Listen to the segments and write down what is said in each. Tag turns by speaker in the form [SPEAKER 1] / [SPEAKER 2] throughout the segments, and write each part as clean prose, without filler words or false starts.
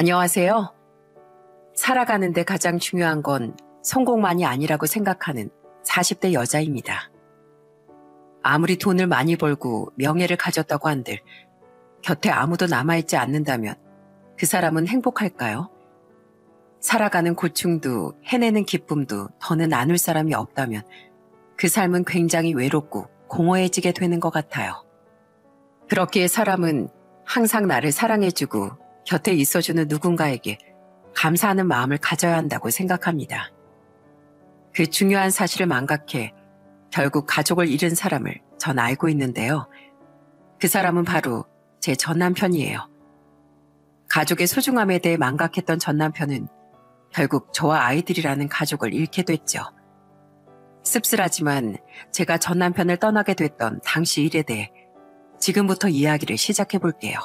[SPEAKER 1] 안녕하세요. 살아가는데 가장 중요한 건 성공만이 아니라고 생각하는 40대 여자입니다. 아무리 돈을 많이 벌고 명예를 가졌다고 한들 곁에 아무도 남아있지 않는다면 그 사람은 행복할까요? 살아가는 고충도 해내는 기쁨도 더는 나눌 사람이 없다면 그 삶은 굉장히 외롭고 공허해지게 되는 것 같아요. 그렇기에 사람은 항상 나를 사랑해주고 곁에 있어주는 누군가에게 감사하는 마음을 가져야 한다고 생각합니다. 그 중요한 사실을 망각해 결국 가족을 잃은 사람을 전 알고 있는데요. 그 사람은 바로 제 전남편이에요. 가족의 소중함에 대해 망각했던 전남편은 결국 저와 아이들이라는 가족을 잃게 됐죠. 씁쓸하지만 제가 전남편을 떠나게 됐던 당시 일에 대해 지금부터 이야기를 시작해 볼게요.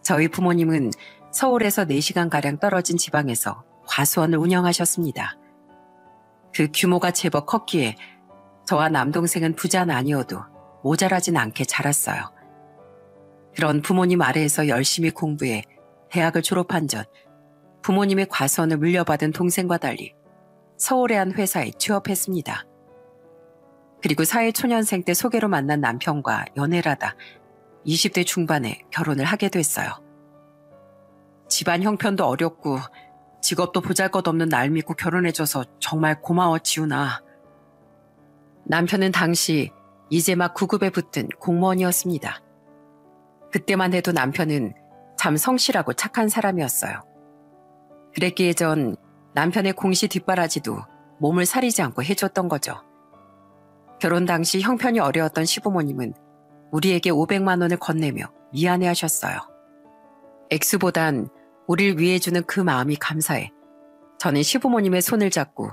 [SPEAKER 1] 저희 부모님은 서울에서 4시간가량 떨어진 지방에서 과수원을 운영하셨습니다. 그 규모가 제법 컸기에 저와 남동생은 부자는 아니어도 모자라진 않게 자랐어요. 그런 부모님 아래에서 열심히 공부해 대학을 졸업한 전 부모님의 과수원을 물려받은 동생과 달리 서울의 한 회사에 취업했습니다. 그리고 사회초년생 때 소개로 만난 남편과 연애를 하다 20대 중반에 결혼을 하게 됐어요. 집안 형편도 어렵고 직업도 보잘것없는 날 믿고 결혼해줘서 정말 고마워 지훈아. 남편은 당시 이제 막 9급에 붙은 공무원이었습니다. 그때만 해도 남편은 참 성실하고 착한 사람이었어요. 그랬기에 전 남편의 공시 뒷바라지도 몸을 사리지 않고 해줬던 거죠. 결혼 당시 형편이 어려웠던 시부모님은 우리에게 500만 원을 건네며 미안해하셨어요. 액수보단 우릴 위해주는 그 마음이 감사해 저는 시부모님의 손을 잡고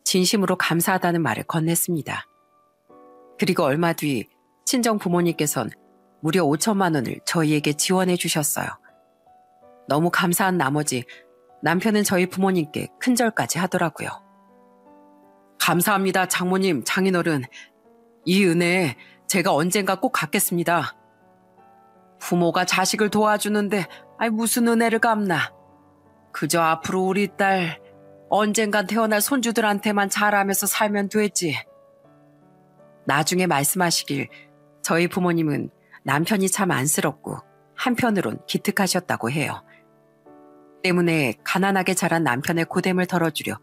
[SPEAKER 1] 진심으로 감사하다는 말을 건넸습니다. 그리고 얼마 뒤 친정 부모님께선 무려 5천만 원을 저희에게 지원해 주셨어요. 너무 감사한 나머지 남편은 저희 부모님께 큰절까지 하더라고요. 감사합니다 장모님, 장인어른. 이 은혜 제가 언젠가 꼭 갚겠습니다. 부모가 자식을 도와주는데 무슨 은혜를 갚나. 그저 앞으로 우리 딸 언젠간 태어날 손주들한테만 잘하면서 살면 되지. 나중에 말씀하시길 저희 부모님은 남편이 참 안쓰럽고 한편으론 기특하셨다고 해요. 때문에 가난하게 자란 남편의 고됨을 덜어주려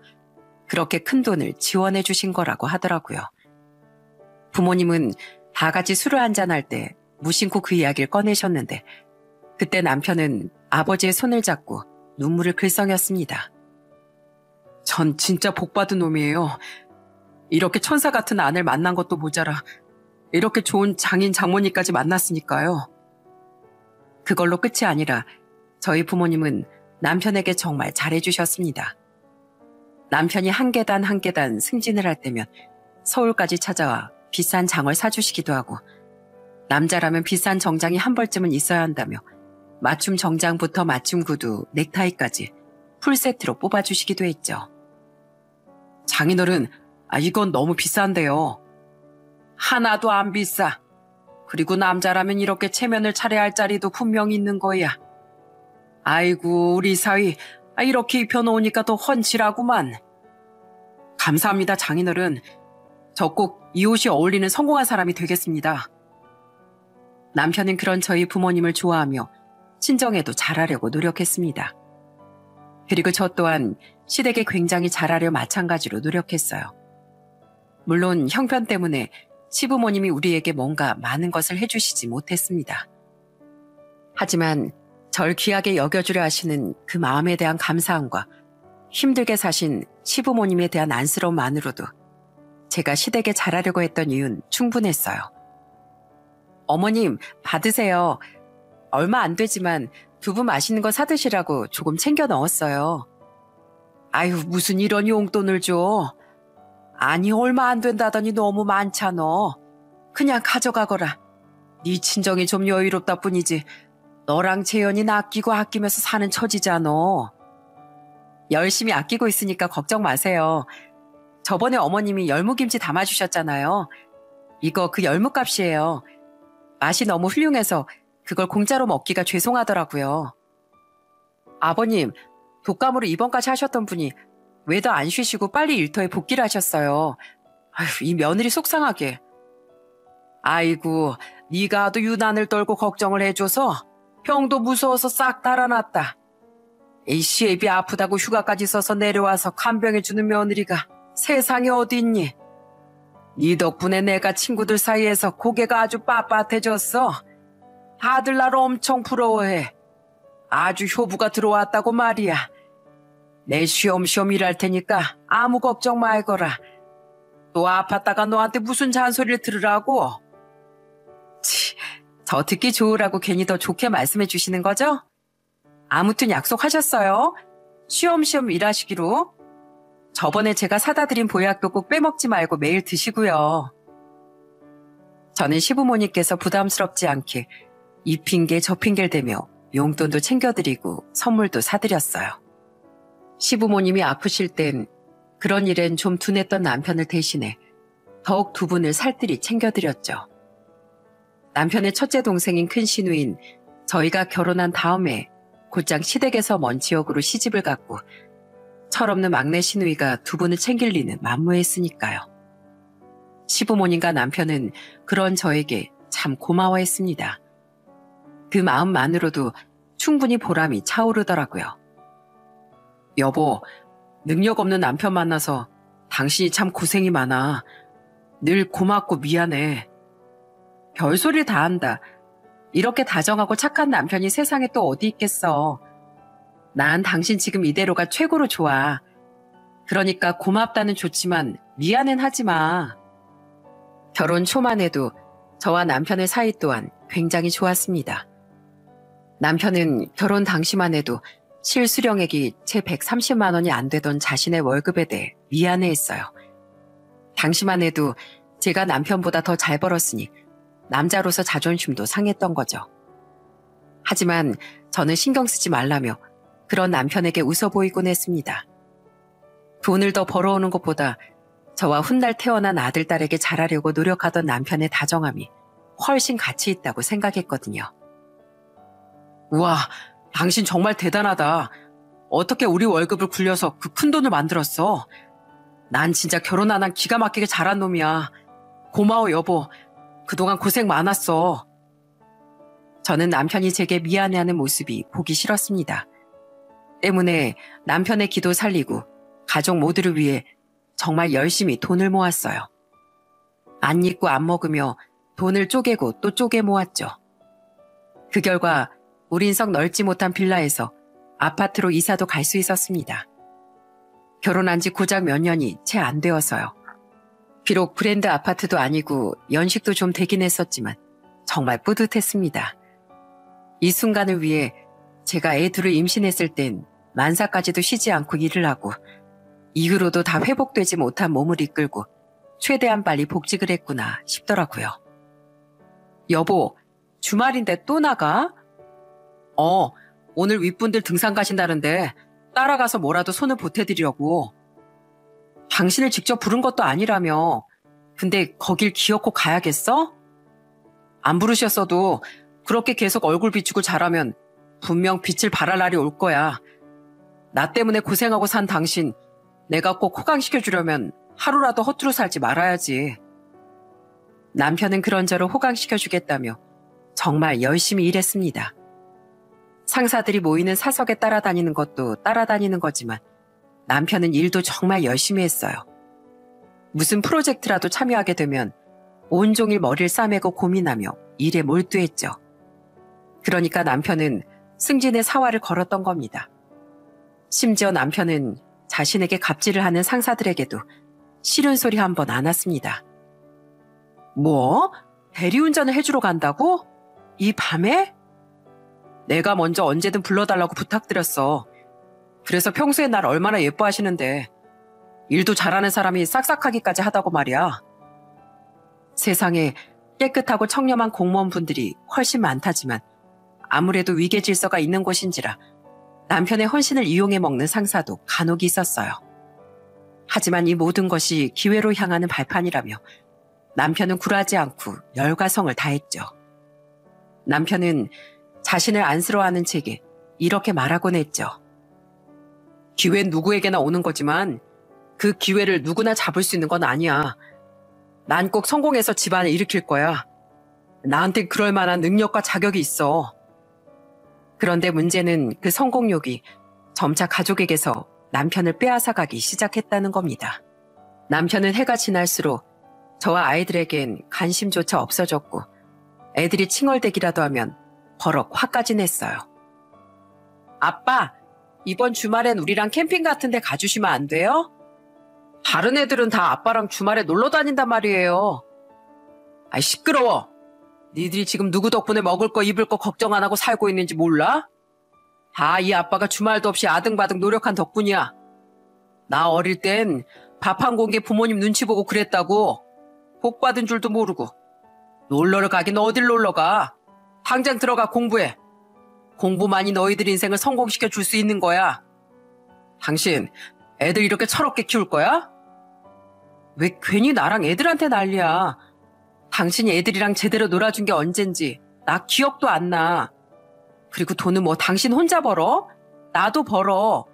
[SPEAKER 1] 그렇게 큰 돈을 지원해 주신 거라고 하더라고요. 부모님은 다 같이 술을 한잔할 때 무심코 그 이야기를 꺼내셨는데 그때 남편은 아버지의 손을 잡고 눈물을 글썽였습니다. 전 진짜 복받은 놈이에요. 이렇게 천사 같은 아내를 만난 것도 모자라 이렇게 좋은 장인 장모님까지 만났으니까요. 그걸로 끝이 아니라 저희 부모님은 남편에게 정말 잘해주셨습니다. 남편이 한 계단 한 계단 승진을 할 때면 서울까지 찾아와 비싼 장을 사주시기도 하고 남자라면 비싼 정장이 한 벌쯤은 있어야 한다며 맞춤 정장부터 맞춤 구두, 넥타이까지 풀세트로 뽑아주시기도 했죠. 장인어른, 이건 너무 비싼데요. 하나도 안 비싸. 그리고 남자라면 이렇게 체면을 차려야 할 자리도 분명히 있는 거야. 아이고 우리 사위 이렇게 입혀놓으니까 더 훤칠하구만. 감사합니다 장인어른. 저 꼭 이 옷이 어울리는 성공한 사람이 되겠습니다. 남편은 그런 저희 부모님을 좋아하며 친정에도 잘하려고 노력했습니다. 그리고 저 또한 시댁에 굉장히 잘하려 마찬가지로 노력했어요. 물론 형편 때문에 시부모님이 우리에게 뭔가 많은 것을 해주시지 못했습니다. 하지만 절 귀하게 여겨주려 하시는 그 마음에 대한 감사함과 힘들게 사신 시부모님에 대한 안쓰러움만으로도 제가 시댁에 잘하려고 했던 이유는 충분했어요. 어머님 받으세요. 얼마 안 되지만 두부 맛있는 거 사드시라고 조금 챙겨 넣었어요. 아유 무슨 이런 용돈을 줘. 아니 얼마 안 된다더니 너무 많잖아. 그냥 가져가거라. 네 친정이 좀 여유롭다 뿐이지 너랑 재현이는 아끼고 아끼면서 사는 처지잖아. 열심히 아끼고 있으니까 걱정 마세요. 저번에 어머님이 열무김치 담아주셨잖아요. 이거 그 열무값이에요. 맛이 너무 훌륭해서 그걸 공짜로 먹기가 죄송하더라고요. 아버님, 독감으로 입원까지 하셨던 분이 왜 더 안 쉬시고 빨리 일터에 복귀를 하셨어요. 아휴, 이 며느리 속상하게. 아이고, 네가 하도 유난을 떨고 걱정을 해줘서 병도 무서워서 싹 달아났다. 이 시애비 아프다고 휴가까지 써서 내려와서 간병해주는 며느리가 세상에 어디 있니? 네 덕분에 내가 친구들 사이에서 고개가 아주 빳빳해졌어. 다들 나를 엄청 부러워해. 아주 효부가 들어왔다고 말이야. 내 쉬엄쉬엄 일할 테니까 아무 걱정 말거라. 또 아팠다가 너한테 무슨 잔소리를 들으라고? 치, 저 듣기 좋으라고 괜히 더 좋게 말씀해 주시는 거죠? 아무튼 약속하셨어요. 쉬엄쉬엄 일하시기로. 저번에 제가 사다 드린 보약도 꼭 빼먹지 말고 매일 드시고요. 저는 시부모님께서 부담스럽지 않게 이 핑계 저 핑계를 대며 용돈도 챙겨드리고 선물도 사드렸어요. 시부모님이 아프실 땐 그런 일엔 좀 둔했던 남편을 대신해 더욱 두 분을 살뜰히 챙겨드렸죠. 남편의 첫째 동생인 큰 시누인 저희가 결혼한 다음에 곧장 시댁에서 먼 지역으로 시집을 갔고 철없는 막내 시누이가 두 분을 챙길 리는 만무했으니까요. 시부모님과 남편은 그런 저에게 참 고마워했습니다. 그 마음만으로도 충분히 보람이 차오르더라고요. 여보, 능력 없는 남편 만나서 당신이 참 고생이 많아. 늘 고맙고 미안해. 별소리를 다 한다. 이렇게 다정하고 착한 남편이 세상에 또 어디 있겠어. 난 당신 지금 이대로가 최고로 좋아. 그러니까 고맙다는 좋지만 미안은 하지 마. 결혼 초만 해도 저와 남편의 사이 또한 굉장히 좋았습니다. 남편은 결혼 당시만 해도 실수령액이 채 130만 원이 안 되던 자신의 월급에 대해 미안해했어요. 당시만 해도 제가 남편보다 더 잘 벌었으니 남자로서 자존심도 상했던 거죠. 하지만 저는 신경 쓰지 말라며 그런 남편에게 웃어 보이곤 했습니다. 돈을 더 벌어오는 것보다 저와 훗날 태어난 아들, 딸에게 잘하려고 노력하던 남편의 다정함이 훨씬 가치 있다고 생각했거든요. 우와, 당신 정말 대단하다. 어떻게 우리 월급을 굴려서 그 큰 돈을 만들었어? 난 진짜 결혼 안 한 기가 막히게 잘한 놈이야. 고마워, 여보. 그동안 고생 많았어. 저는 남편이 제게 미안해하는 모습이 보기 싫었습니다. 때문에 남편의 기도 살리고 가족 모두를 위해 정말 열심히 돈을 모았어요. 안 입고 안 먹으며 돈을 쪼개고 또 쪼개 모았죠. 그 결과 우린 썩 넓지 못한 빌라에서 아파트로 이사도 갈 수 있었습니다. 결혼한 지 고작 몇 년이 채 안 되어서요. 비록 브랜드 아파트도 아니고 연식도 좀 되긴 했었지만 정말 뿌듯했습니다. 이 순간을 위해 제가 애 둘을 임신했을 땐 만사까지도 쉬지 않고 일을 하고 이후로도 다 회복되지 못한 몸을 이끌고 최대한 빨리 복직을 했구나 싶더라고요. 여보, 주말인데 또 나가? 오늘 윗분들 등산 가신다는데 따라가서 뭐라도 손을 보태드리려고. 당신을 직접 부른 것도 아니라며. 근데 거길 기어코 가야겠어? 안 부르셨어도 그렇게 계속 얼굴 비추고 잘하면 분명 빛을 발할 날이 올 거야. 나 때문에 고생하고 산 당신 내가 꼭 호강시켜주려면 하루라도 허투루 살지 말아야지. 남편은 그런저런 호강시켜주겠다며 정말 열심히 일했습니다. 상사들이 모이는 사석에 따라다니는 것도 따라다니는 거지만 남편은 일도 정말 열심히 했어요. 무슨 프로젝트라도 참여하게 되면 온종일 머리를 싸매고 고민하며 일에 몰두했죠. 그러니까 남편은 승진의 사활을 걸었던 겁니다. 심지어 남편은 자신에게 갑질을 하는 상사들에게도 싫은 소리 한 번 안 했습니다. 뭐? 대리운전을 해주러 간다고? 이 밤에? 내가 먼저 언제든 불러달라고 부탁드렸어. 그래서 평소에 날 얼마나 예뻐하시는데 일도 잘하는 사람이 싹싹하기까지 하다고 말이야. 세상에 깨끗하고 청렴한 공무원분들이 훨씬 많다지만 아무래도 위계 질서가 있는 곳인지라 남편의 헌신을 이용해 먹는 상사도 간혹 있었어요. 하지만 이 모든 것이 기회로 향하는 발판이라며 남편은 굴하지 않고 열과 성을 다했죠. 남편은 자신을 안쓰러워하는 제게 이렇게 말하곤 했죠. 기회는 누구에게나 오는 거지만 그 기회를 누구나 잡을 수 있는 건 아니야. 난 꼭 성공해서 집안을 일으킬 거야. 나한텐 그럴 만한 능력과 자격이 있어. 그런데 문제는 그 성공욕이 점차 가족에게서 남편을 빼앗아가기 시작했다는 겁니다. 남편은 해가 지날수록 저와 아이들에겐 관심조차 없어졌고 애들이 칭얼대기라도 하면 버럭 화까지 냈어요. 아빠, 이번 주말엔 우리랑 캠핑 같은 데 가주시면 안 돼요? 다른 애들은 다 아빠랑 주말에 놀러 다닌단 말이에요. 아이, 시끄러워. 니들이 지금 누구 덕분에 먹을 거 입을 거 걱정 안 하고 살고 있는지 몰라? 다 이 아빠가 주말도 없이 아등바등 노력한 덕분이야. 나 어릴 땐 밥 한 공기 부모님 눈치 보고 그랬다고. 복 받은 줄도 모르고. 놀러를 가긴 어딜 놀러 가. 당장 들어가 공부해. 공부만이 너희들 인생을 성공시켜 줄 수 있는 거야. 당신 애들 이렇게 철없게 키울 거야? 왜 괜히 나랑 애들한테 난리야. 당신이 애들이랑 제대로 놀아준 게 언젠지 나 기억도 안 나. 그리고 돈은 뭐 당신 혼자 벌어? 나도 벌어.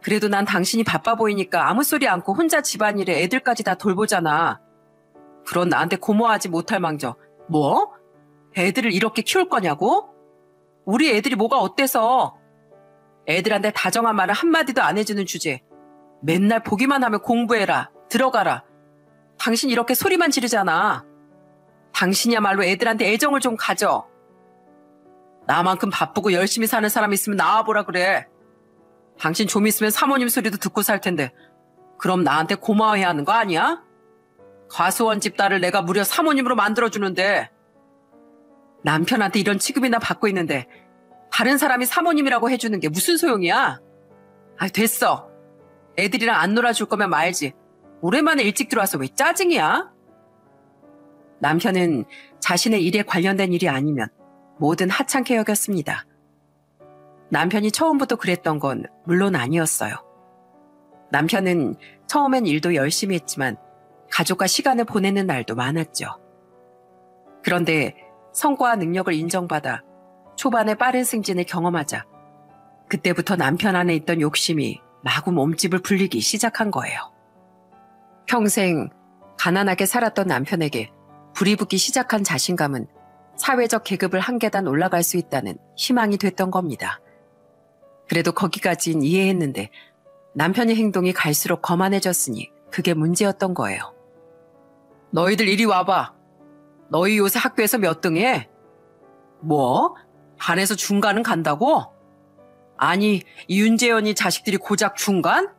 [SPEAKER 1] 그래도 난 당신이 바빠 보이니까 아무 소리 않고 혼자 집안일에 애들까지 다 돌보잖아. 그런 나한테 고마워하지 못할 망정. 뭐? 애들을 이렇게 키울 거냐고? 우리 애들이 뭐가 어때서? 애들한테 다정한 말을 한마디도 안 해주는 주제. 맨날 보기만 하면 공부해라. 들어가라. 당신 이렇게 소리만 지르잖아. 당신이야말로 애들한테 애정을 좀 가져. 나만큼 바쁘고 열심히 사는 사람 있으면 나와보라 그래. 당신 좀 있으면 사모님 소리도 듣고 살 텐데 그럼 나한테 고마워해야 하는 거 아니야? 과수원 집 딸을 내가 무려 사모님으로 만들어주는데 남편한테 이런 취급이나 받고 있는데 다른 사람이 사모님이라고 해주는 게 무슨 소용이야? 아, 됐어. 애들이랑 안 놀아줄 거면 말지. 오랜만에 일찍 들어와서 왜 짜증이야? 남편은 자신의 일에 관련된 일이 아니면 뭐든 하찮게 여겼습니다. 남편이 처음부터 그랬던 건 물론 아니었어요. 남편은 처음엔 일도 열심히 했지만 가족과 시간을 보내는 날도 많았죠. 그런데 성과와 능력을 인정받아 초반에 빠른 승진을 경험하자 그때부터 남편 안에 있던 욕심이 마구 몸집을 불리기 시작한 거예요. 평생 가난하게 살았던 남편에게 불이 붙기 시작한 자신감은 사회적 계급을 한 계단 올라갈 수 있다는 희망이 됐던 겁니다. 그래도 거기까진 이해했는데 남편의 행동이 갈수록 거만해졌으니 그게 문제였던 거예요. 너희들 이리 와봐. 너희 요새 학교에서 몇 등 해? 뭐? 반에서 중간은 간다고? 아니, 윤재현이 자식들이 고작 중간?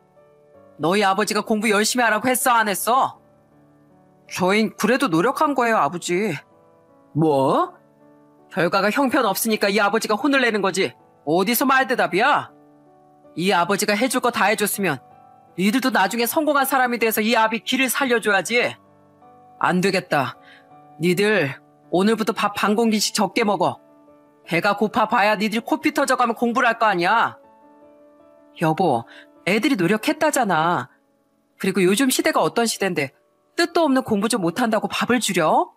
[SPEAKER 1] 너희 아버지가 공부 열심히 하라고 했어, 안 했어? 저흰 그래도 노력한 거예요, 아버지. 뭐? 결과가 형편없으니까 이 아버지가 혼을 내는 거지. 어디서 말대답이야? 이 아버지가 해줄 거 다 해줬으면 니들도 나중에 성공한 사람이 돼서 이 아비 길을 살려줘야지. 안 되겠다. 니들 오늘부터 밥 반 공기씩 적게 먹어. 배가 고파 봐야 니들 코피 터져가면 공부를 할 거 아니야. 여보, 애들이 노력했다잖아. 그리고 요즘 시대가 어떤 시대인데 뜻도 없는 공부 좀 못한다고 밥을 주려?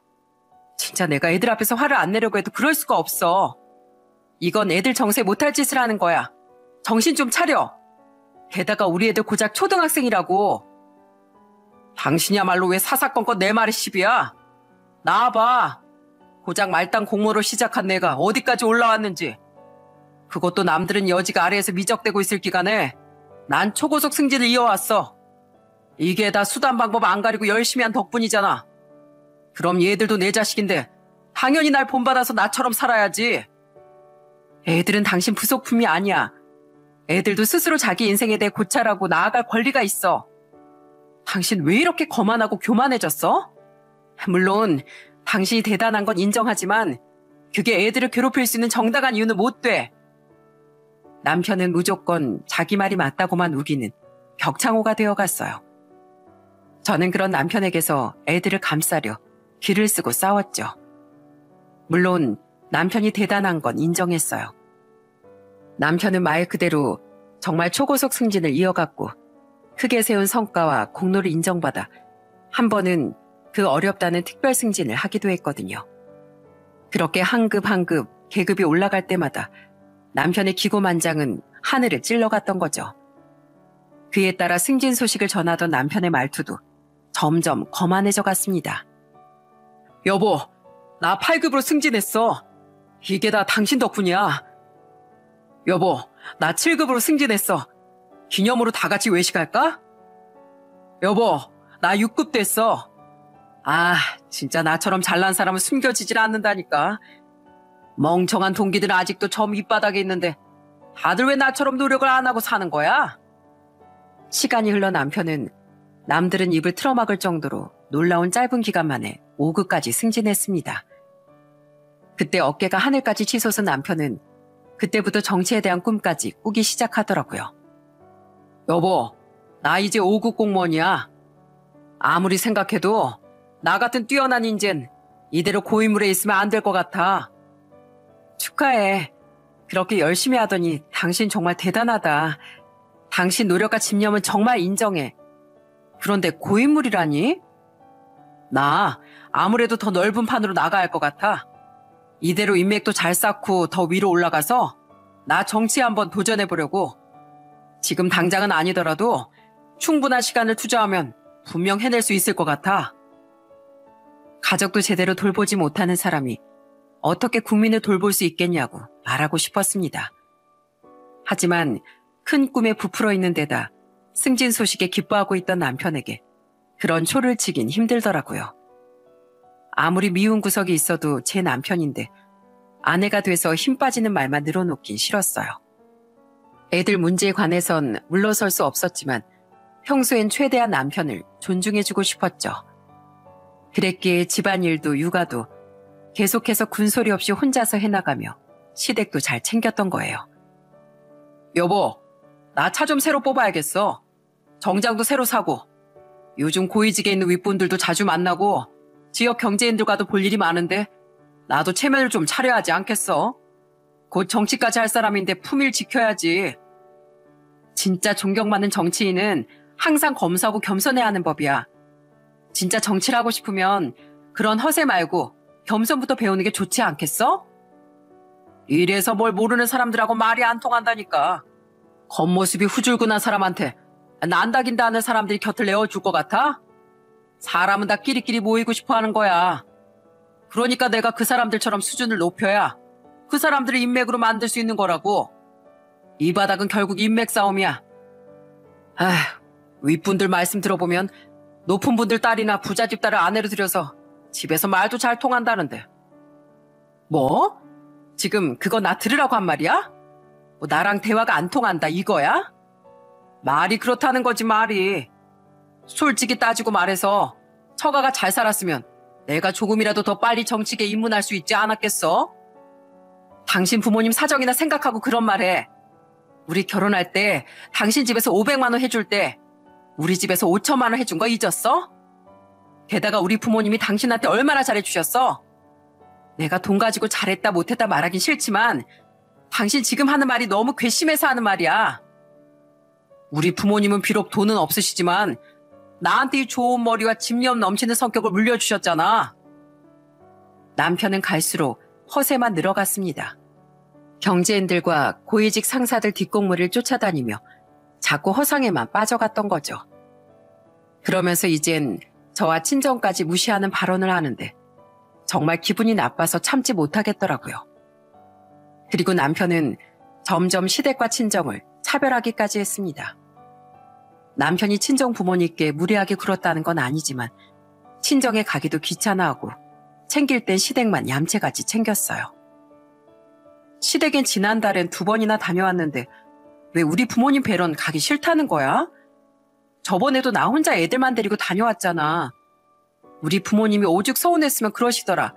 [SPEAKER 1] 진짜 내가 애들 앞에서 화를 안 내려고 해도 그럴 수가 없어. 이건 애들 정세 못할 짓을 하는 거야. 정신 좀 차려. 게다가 우리 애들 고작 초등학생이라고. 당신이야말로 왜 사사건건 내 말에 시비야? 나와봐. 고작 말단 공모로 시작한 내가 어디까지 올라왔는지. 그것도 남들은 여지가 아래에서 미적대고 있을 기간에 난 초고속 승진을 이어왔어. 이게 다 수단 방법 안 가리고 열심히 한 덕분이잖아. 그럼 얘들도 내 자식인데 당연히 날 본받아서 나처럼 살아야지. 애들은 당신 부속품이 아니야. 애들도 스스로 자기 인생에 대해 고찰하고 나아갈 권리가 있어. 당신 왜 이렇게 거만하고 교만해졌어? 물론 당신이 대단한 건 인정하지만 그게 애들을 괴롭힐 수 있는 정당한 이유는 못 돼. 남편은 무조건 자기 말이 맞다고만 우기는 벽창호가 되어갔어요. 저는 그런 남편에게서 애들을 감싸려 기를 쓰고 싸웠죠. 물론 남편이 대단한 건 인정했어요. 남편은 말 그대로 정말 초고속 승진을 이어갔고 크게 세운 성과와 공로를 인정받아 한 번은 그 어렵다는 특별 승진을 하기도 했거든요. 그렇게 한 급 한 급 계급이 올라갈 때마다 남편의 기고만장은 하늘을 찔러갔던 거죠. 그에 따라 승진 소식을 전하던 남편의 말투도 점점 거만해져 갔습니다. 여보, 나 8급으로 승진했어. 이게 다 당신 덕분이야. 여보, 나 7급으로 승진했어. 기념으로 다 같이 외식할까? 여보, 나 6급 됐어. 아, 진짜 나처럼 잘난 사람은 숨겨지질 않는다니까. 멍청한 동기들은 아직도 저 밑바닥에 있는데 다들 왜 나처럼 노력을 안 하고 사는 거야? 시간이 흘러 남편은 남들은 입을 틀어막을 정도로 놀라운 짧은 기간 만에 5급까지 승진했습니다. 그때 어깨가 하늘까지 치솟은 남편은 그때부터 정치에 대한 꿈까지 꾸기 시작하더라고요. 여보, 나 이제 5급 공무원이야. 아무리 생각해도 나 같은 뛰어난 인재는 이대로 고인물에 있으면 안 될 것 같아. 축하해. 그렇게 열심히 하더니 당신 정말 대단하다. 당신 노력과 집념은 정말 인정해. 그런데 고인물이라니? 나 아무래도 더 넓은 판으로 나가야 할 것 같아. 이대로 인맥도 잘 쌓고 더 위로 올라가서 나 정치에 한번 도전해보려고. 지금 당장은 아니더라도 충분한 시간을 투자하면 분명 해낼 수 있을 것 같아. 가족도 제대로 돌보지 못하는 사람이 어떻게 국민을 돌볼 수 있겠냐고 말하고 싶었습니다. 하지만 큰 꿈에 부풀어 있는 데다 승진 소식에 기뻐하고 있던 남편에게 그런 초를 치긴 힘들더라고요. 아무리 미운 구석이 있어도 제 남편인데 아내가 돼서 힘 빠지는 말만 늘어놓긴 싫었어요. 애들 문제에 관해선 물러설 수 없었지만 평소엔 최대한 남편을 존중해주고 싶었죠. 그랬기에 집안일도 육아도 계속해서 군소리 없이 혼자서 해나가며 시댁도 잘 챙겼던 거예요. 여보, 나 차 좀 새로 뽑아야겠어. 정장도 새로 사고. 요즘 고위직에 있는 윗분들도 자주 만나고 지역 경제인들과도 볼 일이 많은데 나도 체면을 좀 차려야 하지 않겠어? 곧 정치까지 할 사람인데 품위를 지켜야지. 진짜 존경받는 정치인은 항상 검소하고 겸손해야 하는 법이야. 진짜 정치를 하고 싶으면 그런 허세 말고 겸손부터 배우는 게 좋지 않겠어? 이래서 뭘 모르는 사람들하고 말이 안 통한다니까. 겉모습이 후줄근한 사람한테 난다긴다 하는 사람들이 곁을 내어줄 것 같아? 사람은 다 끼리끼리 모이고 싶어 하는 거야. 그러니까 내가 그 사람들처럼 수준을 높여야 그 사람들을 인맥으로 만들 수 있는 거라고. 이 바닥은 결국 인맥 싸움이야. 아휴, 윗분들 말씀 들어보면 높은 분들 딸이나 부잣집 딸을 아내로 들여서 집에서 말도 잘 통한다는데. 뭐? 지금 그거 나 들으라고 한 말이야? 뭐 나랑 대화가 안 통한다 이거야? 말이 그렇다는 거지 말이. 솔직히 따지고 말해서 처가가 잘 살았으면 내가 조금이라도 더 빨리 정치계에 입문할 수 있지 않았겠어? 당신 부모님 사정이나 생각하고 그런 말 해. 우리 결혼할 때 당신 집에서 500만 원 해줄 때 우리 집에서 5천만 원 해준 거 잊었어? 게다가 우리 부모님이 당신한테 얼마나 잘해주셨어? 내가 돈 가지고 잘했다 못했다 말하긴 싫지만 당신 지금 하는 말이 너무 괘씸해서 하는 말이야. 우리 부모님은 비록 돈은 없으시지만 나한테 이 좋은 머리와 집념 넘치는 성격을 물려주셨잖아. 남편은 갈수록 허세만 늘어갔습니다. 경제인들과 고위직 상사들 뒷공무를 쫓아다니며 자꾸 허상에만 빠져갔던 거죠. 그러면서 이젠 저와 친정까지 무시하는 발언을 하는데 정말 기분이 나빠서 참지 못하겠더라고요. 그리고 남편은 점점 시댁과 친정을 차별하기까지 했습니다. 남편이 친정 부모님께 무례하게 굴었다는 건 아니지만 친정에 가기도 귀찮아하고 챙길 땐 시댁만 얌체같이 챙겼어요. 시댁엔 지난달엔 2번이나 다녀왔는데 왜 우리 부모님 뵈러는 가기 싫다는 거야? 저번에도 나 혼자 애들만 데리고 다녀왔잖아. 우리 부모님이 오죽 서운했으면 그러시더라.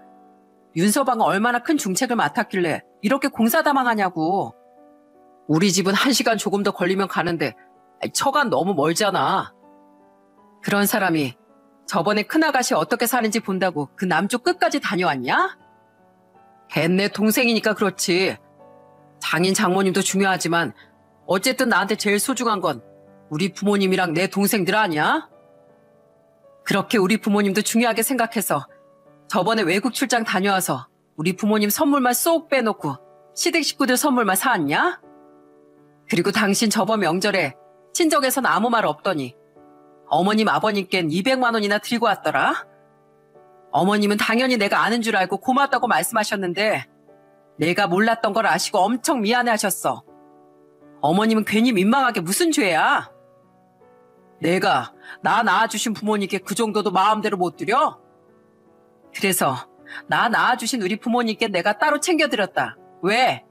[SPEAKER 1] 윤서방은 얼마나 큰 중책을 맡았길래 이렇게 공사다망하냐고. 우리 집은 1시간 조금 더 걸리면 가는데 처간 너무 멀잖아. 그런 사람이 저번에 큰아가씨 어떻게 사는지 본다고 그 남쪽 끝까지 다녀왔냐? 걘내 동생이니까 그렇지. 장인 장모님도 중요하지만 어쨌든 나한테 제일 소중한 건 우리 부모님이랑 내 동생들 아니야? 그렇게 우리 부모님도 중요하게 생각해서 저번에 외국 출장 다녀와서 우리 부모님 선물만 쏙 빼놓고 시댁 식구들 선물만 사왔냐? 그리고 당신 저번 명절에 친정에선 아무 말 없더니 어머님 아버님께는 200만 원이나 드리고 왔더라. 어머님은 당연히 내가 아는 줄 알고 고맙다고 말씀하셨는데 내가 몰랐던 걸 아시고 엄청 미안해하셨어. 어머님은 괜히 민망하게 무슨 죄야? 내가 나 낳아주신 부모님께 그 정도도 마음대로 못 드려? 그래서 나 낳아주신 우리 부모님께 내가 따로 챙겨드렸다. 왜?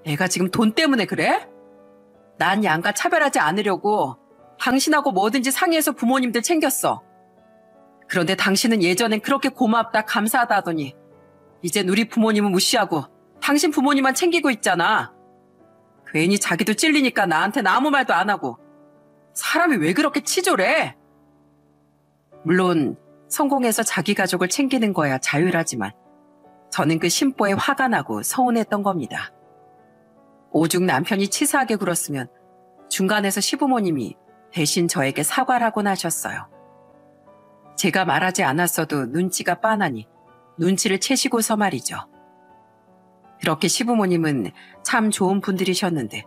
[SPEAKER 1] 내가 지금 돈 때문에 그래? 난 양가 차별하지 않으려고 당신하고 뭐든지 상의해서 부모님들 챙겼어. 그런데 당신은 예전엔 그렇게 고맙다 감사하다 하더니 이젠 우리 부모님은 무시하고 당신 부모님만 챙기고 있잖아. 괜히 자기도 찔리니까 나한테는 아무 말도 안 하고. 사람이 왜 그렇게 치졸해? 물론 성공해서 자기 가족을 챙기는 거야 자율하지만 저는 그 심보에 화가 나고 서운했던 겁니다. 오죽 남편이 치사하게 굴었으면 중간에서 시부모님이 대신 저에게 사과를 하곤 하셨어요. 제가 말하지 않았어도 눈치가 빤하니 눈치를 채시고서 말이죠. 그렇게 시부모님은 참 좋은 분들이셨는데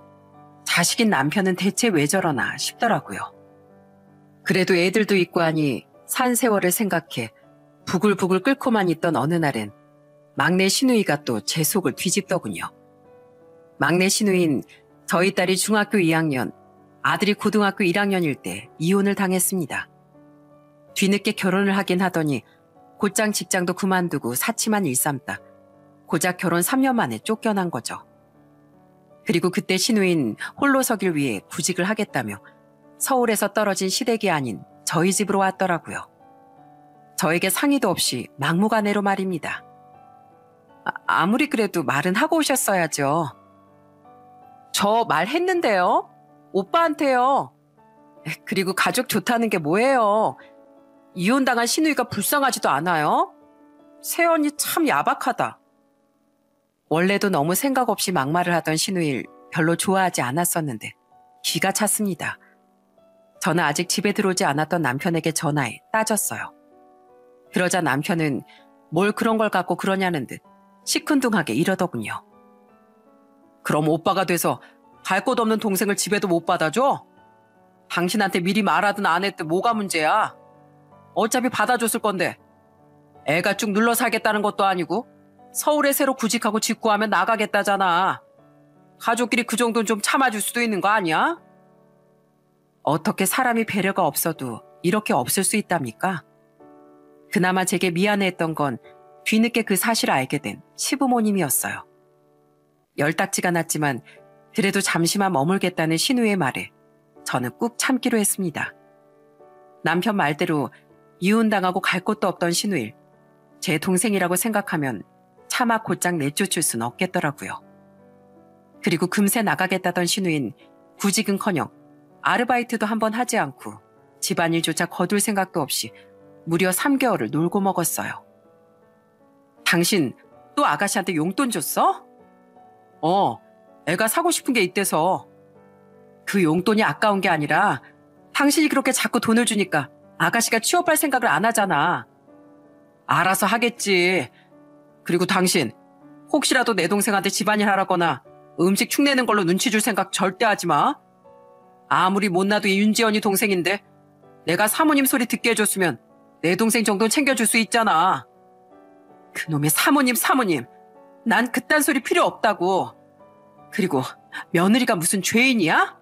[SPEAKER 1] 자식인 남편은 대체 왜 저러나 싶더라고요. 그래도 애들도 있고 하니 산 세월을 생각해 부글부글 끓고만 있던 어느 날엔 막내 시누이가 또 제 속을 뒤집더군요. 막내 시누이는 저희 딸이 중학교 2학년, 아들이 고등학교 1학년일 때 이혼을 당했습니다. 뒤늦게 결혼을 하긴 하더니 곧장 직장도 그만두고 사치만 일삼다 고작 결혼 3년 만에 쫓겨난 거죠. 그리고 그때 시누이는 홀로 서길 위해 구직을 하겠다며 서울에서 떨어진 시댁이 아닌 저희 집으로 왔더라고요. 저에게 상의도 없이 막무가내로 말입니다. 아무리 그래도 말은 하고 오셨어야죠. 저 말했는데요. 오빠한테요. 그리고 가족 좋다는 게 뭐예요. 이혼당한 시누이가 불쌍하지도 않아요. 새언니 참 야박하다. 원래도 너무 생각 없이 막말을 하던 시누이를 별로 좋아하지 않았었는데 기가 찼습니다. 저는 아직 집에 들어오지 않았던 남편에게 전화해 따졌어요. 그러자 남편은 뭘 그런 걸 갖고 그러냐는 듯 시큰둥하게 이러더군요. 그럼 오빠가 돼서 갈 곳 없는 동생을 집에도 못 받아줘? 당신한테 미리 말하든 안 했든 뭐가 문제야? 어차피 받아줬을 건데 애가 쭉 눌러 살겠다는 것도 아니고 서울에 새로 구직하고 직구하면 나가겠다잖아. 가족끼리 그 정도는 좀 참아줄 수도 있는 거 아니야? 어떻게 사람이 배려가 없어도 이렇게 없을 수 있답니까? 그나마 제게 미안해했던 건 뒤늦게 그 사실을 알게 된 시부모님이었어요. 열딱지가 났지만 그래도 잠시만 머물겠다는 시누이의 말에 저는 꾹 참기로 했습니다. 남편 말대로 이혼당하고 갈 곳도 없던 시누이, 제 동생이라고 생각하면 차마 곧장 내쫓을 순 없겠더라고요. 그리고 금세 나가겠다던 시누인 구직은커녕 아르바이트도 한번 하지 않고 집안일조차 거둘 생각도 없이 무려 3개월을 놀고 먹었어요. 당신 또 아가씨한테 용돈 줬어? 애가 사고 싶은 게 있대서. 그 용돈이 아까운 게 아니라 당신이 그렇게 자꾸 돈을 주니까 아가씨가 취업할 생각을 안 하잖아. 알아서 하겠지. 그리고 당신 혹시라도 내 동생한테 집안일 하라거나 음식 축내는 걸로 눈치 줄 생각 절대 하지 마. 아무리 못나도 윤지연이 동생인데 내가 사모님 소리 듣게 해줬으면 내 동생 정도는 챙겨줄 수 있잖아. 그놈의 사모님. 난 그딴 소리 필요 없다고. 그리고 며느리가 무슨 죄인이야?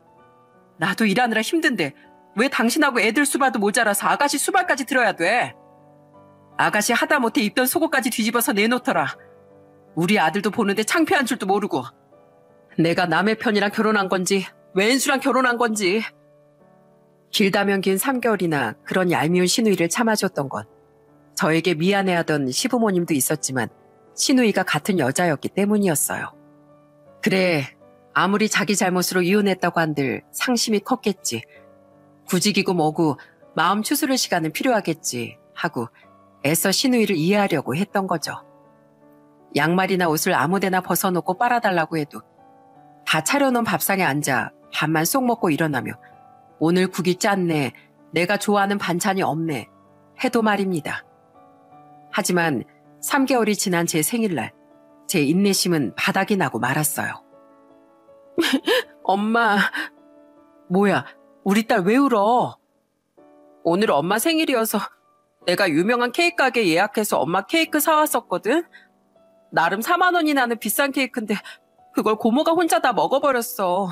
[SPEAKER 1] 나도 일하느라 힘든데 왜 당신하고 애들 수발도 모자라서 아가씨 수발까지 들어야 돼? 아가씨 하다못해 입던 속옷까지 뒤집어서 내놓더라. 우리 아들도 보는데 창피한 줄도 모르고. 내가 남의 편이랑 결혼한 건지 왼수랑 결혼한 건지. 길다면 긴 3개월이나 그런 얄미운 시누이를 참아줬던 건 저에게 미안해하던 시부모님도 있었지만 시누이가 같은 여자였기 때문이었어요. 그래, 아무리 자기 잘못으로 이혼했다고 한들 상심이 컸겠지. 구직이고 뭐고 마음 추스를 시간은 필요하겠지 하고 애써 시누이를 이해하려고 했던 거죠. 양말이나 옷을 아무데나 벗어놓고 빨아달라고 해도 다 차려놓은 밥상에 앉아 밥만 쏙 먹고 일어나며 오늘 국이 짰네, 내가 좋아하는 반찬이 없네 해도 말입니다. 하지만 3개월이 지난 제 생일날 제 인내심은 바닥이 나고 말았어요. 엄마, 뭐야, 우리 딸 왜 울어? 오늘 엄마 생일이어서 내가 유명한 케이크 가게 예약해서 엄마 케이크 사왔었거든? 나름 4만 원이 나는 비싼 케이크인데 그걸 고모가 혼자 다 먹어버렸어.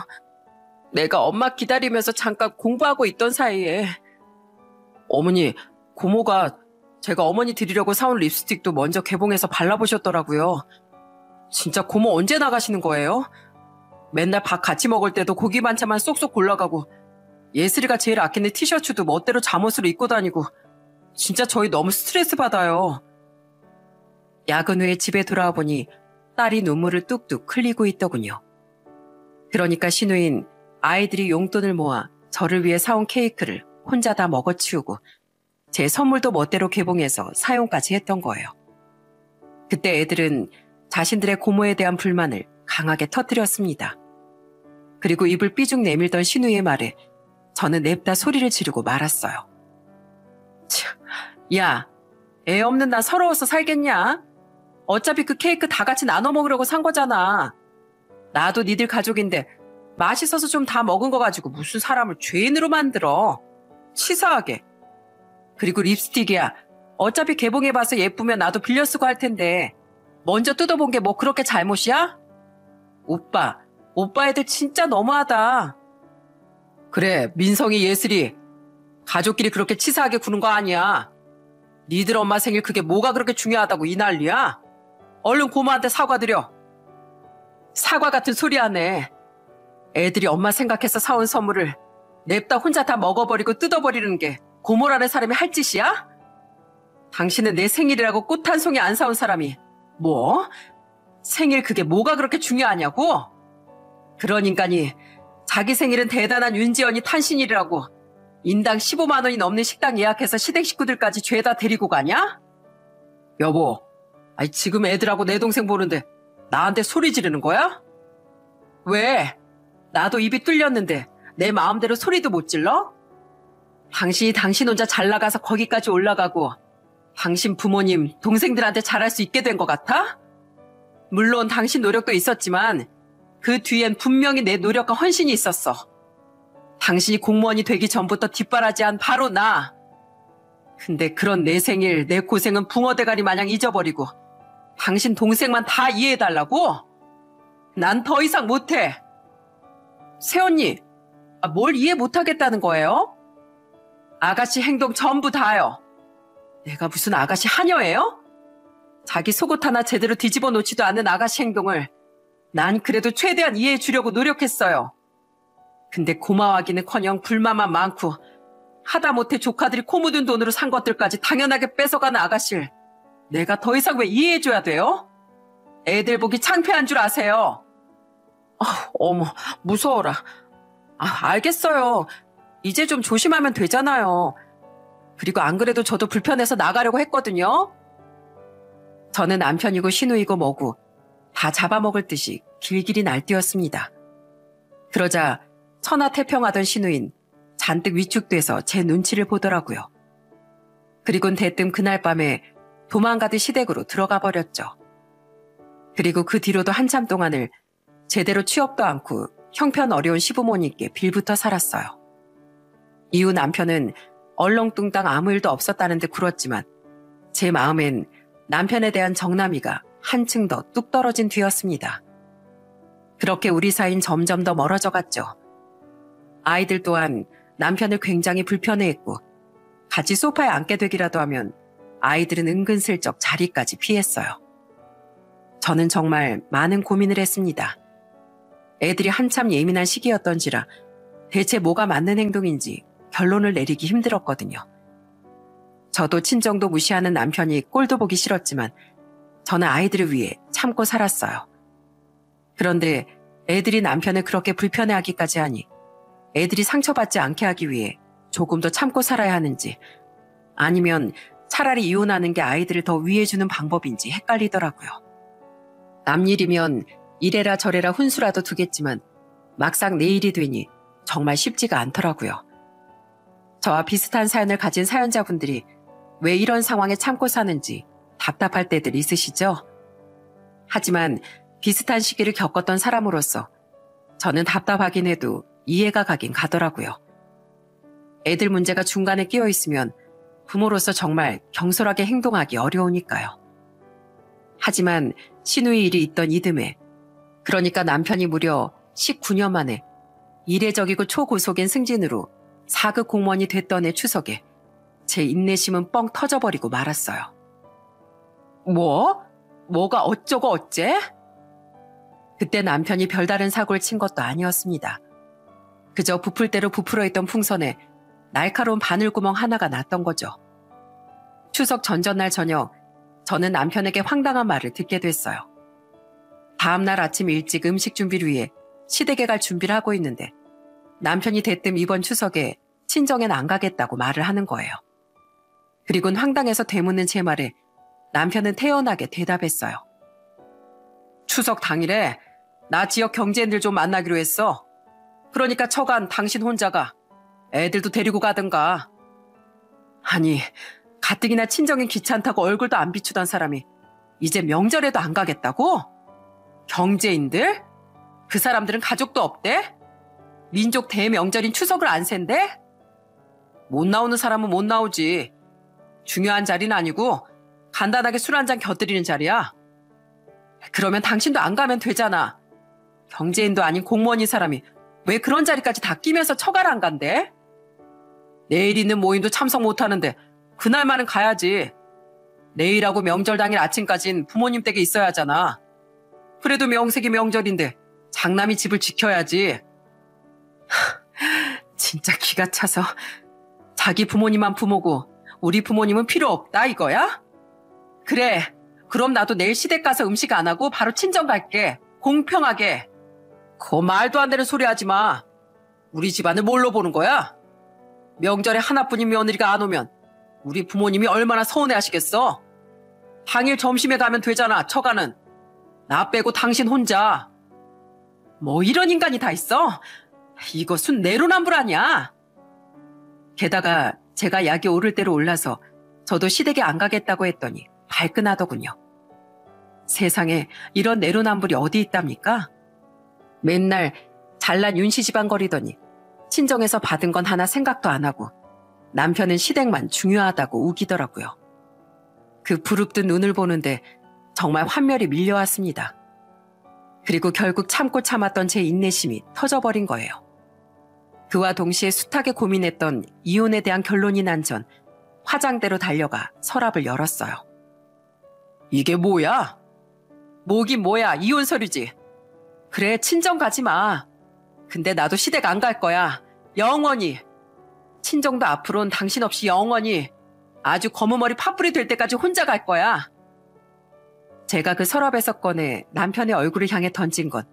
[SPEAKER 1] 내가 엄마 기다리면서 잠깐 공부하고 있던 사이에. 어머니, 고모가 제가 어머니 드리려고 사온 립스틱도 먼저 개봉해서 발라보셨더라고요. 진짜 고모 언제 나가시는 거예요? 맨날 밥 같이 먹을 때도 고기 반찬만 쏙쏙 골라가고 예슬이가 제일 아끼는 티셔츠도 멋대로 잠옷으로 입고 다니고 진짜 저희 너무 스트레스 받아요. 야근 후에 집에 돌아와 보니 딸이 눈물을 뚝뚝 흘리고 있더군요. 그러니까 신우인 아이들이 용돈을 모아 저를 위해 사온 케이크를 혼자 다 먹어치우고 제 선물도 멋대로 개봉해서 사용까지 했던 거예요. 그때 애들은 자신들의 고모에 대한 불만을 강하게 터뜨렸습니다. 그리고 입을 삐죽 내밀던 신우의 말에 저는 냅다 소리를 지르고 말았어요. 야, 애 없는 나 서러워서 살겠냐? 어차피 그 케이크 다 같이 나눠 먹으려고 산 거잖아. 나도 니들 가족인데 맛있어서 좀 다 먹은 거 가지고 무슨 사람을 죄인으로 만들어. 치사하게. 그리고 립스틱이야. 어차피 개봉해봐서 예쁘면 나도 빌려 쓰고 할 텐데 먼저 뜯어본 게 뭐 그렇게 잘못이야? 오빠 애들 진짜 너무하다. 그래, 민성이 예슬이 가족끼리 그렇게 치사하게 구는 거 아니야. 니들 엄마 생일 그게 뭐가 그렇게 중요하다고 이 난리야? 얼른 고모한테 사과드려. 사과 같은 소리 하네. 애들이 엄마 생각해서 사온 선물을 냅다 혼자 다 먹어버리고 뜯어버리는 게 고모라는 사람이 할 짓이야? 당신은 내 생일이라고 꽃 한 송이 안 사온 사람이 뭐? 생일 그게 뭐가 그렇게 중요하냐고? 그런 인간이 자기 생일은 대단한 윤지연이 탄신일이라고 인당 15만 원이 넘는 식당 예약해서 시댁 식구들까지 죄다 데리고 가냐? 여보, 아니 지금 애들하고 내 동생 보는데 나한테 소리 지르는 거야? 왜? 나도 입이 뚫렸는데 내 마음대로 소리도 못 질러? 당신이 당신 혼자 잘 나가서 거기까지 올라가고 당신 부모님, 동생들한테 잘할 수 있게 된 것 같아? 물론 당신 노력도 있었지만 그 뒤엔 분명히 내 노력과 헌신이 있었어. 당신이 공무원이 되기 전부터 뒷바라지한 바로 나. 근데 그런 내 생일, 내 고생은 붕어대가리 마냥 잊어버리고 당신 동생만 다 이해해달라고? 난 더 이상 못해. 새언니, 뭘 이해 못하겠다는 거예요? 아가씨 행동 전부 다요. 내가 무슨 아가씨 하녀예요? 자기 속옷 하나 제대로 뒤집어 놓지도 않는 아가씨 행동을 난 그래도 최대한 이해해 주려고 노력했어요. 근데 고마워하기는커녕 불만만 많고 하다못해 조카들이 코 묻은 돈으로 산 것들까지 당연하게 뺏어가는 아가씨를 내가 더 이상 왜 이해해줘야 돼요? 애들 보기 창피한 줄 아세요? 어머, 무서워라. 알겠어요. 이제 좀 조심하면 되잖아요. 그리고 안 그래도 저도 불편해서 나가려고 했거든요. 저는 남편이고 신우이고 뭐고 다 잡아먹을 듯이 길길이 날뛰었습니다. 그러자 천하태평하던 신우인 잔뜩 위축돼서 제 눈치를 보더라고요. 그리곤 대뜸 그날 밤에 도망가듯 시댁으로 들어가 버렸죠. 그리고 그 뒤로도 한참 동안을 제대로 취업도 않고 형편 어려운 시부모님께 빌부터 살았어요. 이후 남편은 얼렁뚱땅 아무 일도 없었다는 듯 굴었지만 제 마음엔 남편에 대한 정남이가 한층 더 뚝 떨어진 뒤였습니다. 그렇게 우리 사이는 점점 더 멀어져 갔죠. 아이들 또한 남편을 굉장히 불편해했고 같이 소파에 앉게 되기라도 하면 아이들은 은근슬쩍 자리까지 피했어요. 저는 정말 많은 고민을 했습니다. 애들이 한참 예민한 시기였던지라 대체 뭐가 맞는 행동인지 결론을 내리기 힘들었거든요. 저도 친정도 무시하는 남편이 꼴도 보기 싫었지만 저는 아이들을 위해 참고 살았어요. 그런데 애들이 남편을 그렇게 불편해하기까지 하니 애들이 상처받지 않게 하기 위해 조금 더 참고 살아야 하는지 아니면 차라리 이혼하는 게 아이들을 더 위해주는 방법인지 헷갈리더라고요. 남일이면 이래라 저래라 훈수라도 두겠지만 막상 내 일이 되니 정말 쉽지가 않더라고요. 저와 비슷한 사연을 가진 사연자분들이 왜 이런 상황에 참고 사는지 답답할 때들 있으시죠? 하지만 비슷한 시기를 겪었던 사람으로서 저는 답답하긴 해도 이해가 가긴 가더라고요. 애들 문제가 중간에 끼어 있으면 부모로서 정말 경솔하게 행동하기 어려우니까요. 하지만 시누이 일이 있던 이듬해, 그러니까 남편이 무려 19년 만에 이례적이고 초고속인 승진으로 4급 공무원이 됐던 해 추석에 제 인내심은 뻥 터져버리고 말았어요. 뭐? 뭐가 어쩌고 어째? 그때 남편이 별다른 사고를 친 것도 아니었습니다. 그저 부풀 대로 부풀어 있던 풍선에 날카로운 바늘구멍 하나가 났던 거죠. 추석 전전날 저녁, 저는 남편에게 황당한 말을 듣게 됐어요. 다음날 아침 일찍 음식 준비를 위해 시댁에 갈 준비를 하고 있는데 남편이 대뜸 이번 추석에 친정엔 안 가겠다고 말을 하는 거예요. 그리곤 황당해서 되묻는 제 말에 남편은 태연하게 대답했어요. 추석 당일에 나 지역 경제인들 좀 만나기로 했어. 그러니까 처간 당신 혼자가 애들도 데리고 가든가. 아니, 가뜩이나 친정이 귀찮다고 얼굴도 안 비추던 사람이 이제 명절에도 안 가겠다고? 경제인들? 그 사람들은 가족도 없대? 민족 대명절인 추석을 안 샌대? 못 나오는 사람은 못 나오지. 중요한 자리는 아니고 간단하게 술 한잔 곁들이는 자리야. 그러면 당신도 안 가면 되잖아. 경제인도 아닌 공무원인 사람이 왜 그런 자리까지 다 끼면서 처가를 안 간대? 내일 있는 모임도 참석 못하는데 그날만은 가야지. 내일하고 명절 당일 아침까진 부모님 댁에 있어야 하잖아. 그래도 명색이 명절인데 장남이 집을 지켜야지. 진짜 기가 차서 자기 부모님만 부모고 우리 부모님은 필요 없다 이거야? 그래, 그럼 나도 내일 시댁 가서 음식 안 하고 바로 친정 갈게. 공평하게. 그 말도 안 되는 소리 하지 마. 우리 집안을 뭘로 보는 거야? 명절에 하나뿐인 며느리가 안 오면 우리 부모님이 얼마나 서운해하시겠어? 당일 점심에 가면 되잖아, 처가는. 나 빼고 당신 혼자. 뭐 이런 인간이 다 있어? 이것은 내로남불 아니야? 게다가 제가 약이 오를 대로 올라서 저도 시댁에 안 가겠다고 했더니 발끈하더군요. 세상에 이런 내로남불이 어디 있답니까? 맨날 잘난 윤시지방거리더니 친정에서 받은 건 하나 생각도 안 하고 남편은 시댁만 중요하다고 우기더라고요. 그 부릅뜬 눈을 보는데 정말 환멸이 밀려왔습니다. 그리고 결국 참고 참았던 제 인내심이 터져버린 거예요. 그와 동시에 숱하게 고민했던 이혼에 대한 결론이 난 전 화장대로 달려가 서랍을 열었어요. 이게 뭐야? 뭐긴 뭐야, 이혼 서류지. 그래, 친정 가지 마. 근데 나도 시댁 안 갈 거야. 영원히. 친정도 앞으로는 당신 없이 영원히 아주 검은 머리 팥불이 될 때까지 혼자 갈 거야. 제가 그 서랍에서 꺼내 남편의 얼굴을 향해 던진 건